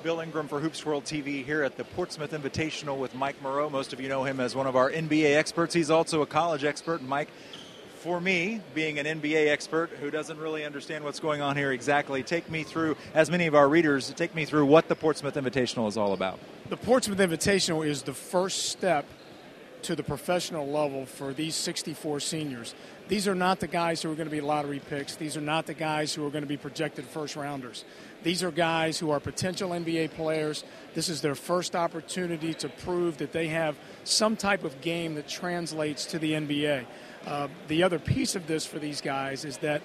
Bill Ingram for Hoops World TV here at the Portsmouth Invitational with Mike Moreau. Most of you know him as one of our NBA experts. He's also a college expert. And Mike, for me, being an NBA expert who doesn't really understand what's going on here exactly, take me through, as many of our readers, take me through what the Portsmouth Invitational is all about. The Portsmouth Invitational is the first step to the professional level for these 64 seniors. These are not the guys who are going to be lottery picks. These are not the guys who are going to be projected first-rounders. These are guys who are potential NBA players. This is their first opportunity to prove that they have some type of game that translates to the NBA. The other piece of this for these guys is that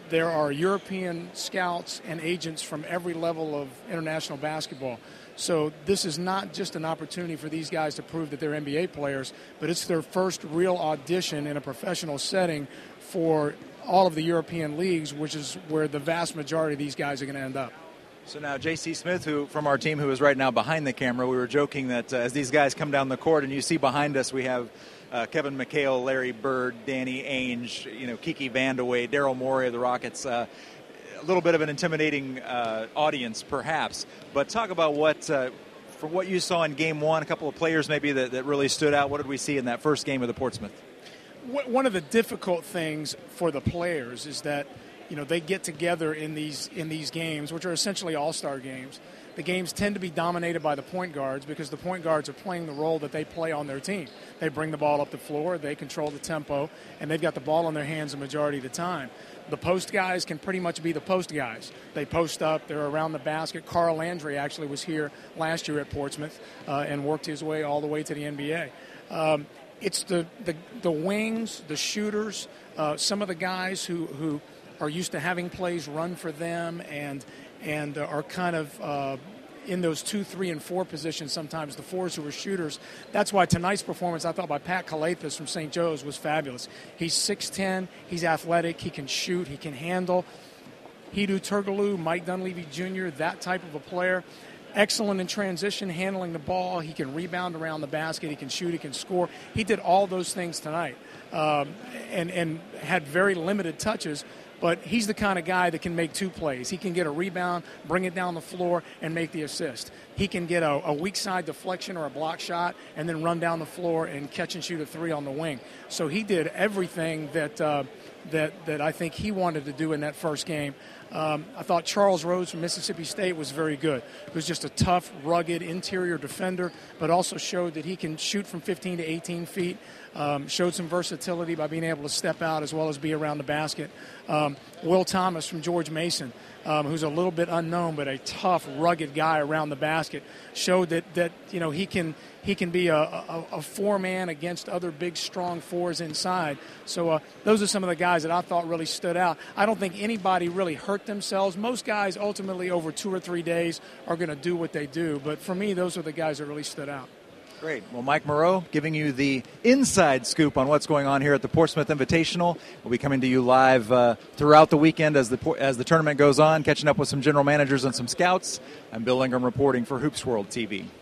there are European scouts and agents from every level of international basketball. So this is not just an opportunity for these guys to prove that they're NBA players, but it's their first real audition in a professional setting for all of the European leagues, which is where the vast majority of these guys are going to end up. So now J.C. Smith, who from our team, who is right now behind the camera, we were joking that as these guys come down the court, and you see behind us we have Kevin McHale, Larry Bird, Danny Ainge, Kiki Vandeweghe, Daryl Morey of the Rockets. A little bit of an intimidating audience, perhaps. But talk about from what you saw in Game 1, a couple of players maybe that really stood out. What did we see in that first game of the Portsmouth? One of the difficult things for the players is that they get together in these games, which are essentially all-star games. The games tend to be dominated by the point guards because the point guards are playing the role that they play on their team. They bring the ball up the floor, they control the tempo, and they've got the ball in their hands the majority of the time. The post guys can pretty much be the post guys. They post up, they're around the basket. Carl Landry actually was here last year at Portsmouth and worked his way all the way to the NBA. It's the wings, the shooters, some of the guys who are used to having plays run for them and are kind of in those 2, 3, and 4 positions sometimes, the fours who are shooters. That's why tonight's performance, I thought, by Pat Kalathis from St. Joe's was fabulous. He's 6'10", he's athletic, he can shoot, he can handle. Hedo Turkoglu, Mike Dunleavy Jr., that type of a player. Excellent in transition, handling the ball. He can rebound around the basket, he can shoot, he can score. He did all those things tonight and had very limited touches. But he's the kind of guy that can make 2 plays. He can get a rebound, bring it down the floor, and make the assist. He can get a weak side deflection or a block shot and then run down the floor and catch and shoot a 3 on the wing. So he did everything that I think he wanted to do in that first game. I thought Charles Rhodes from Mississippi State was very good. He was just a tough, rugged interior defender, but also showed that he can shoot from 15 to 18 feet, showed some versatility by being able to step out as well as be around the basket. Will Thomas from George Mason, who's a little bit unknown, but a tough, rugged guy around the basket, showed that he can be a four-man against other big, strong fours inside. So those are some of the guys that I thought really stood out. I don't think anybody really hurt themselves. Most guys ultimately over 2 or 3 days are going to do what they do. But for me, those are the guys that really stood out. Great. Well, Mike Moreau giving you the inside scoop on what's going on here at the Portsmouth Invitational. We'll be coming to you live throughout the weekend as the tournament goes on, catching up with some general managers and some scouts. I'm Bill Ingram reporting for Hoops World TV.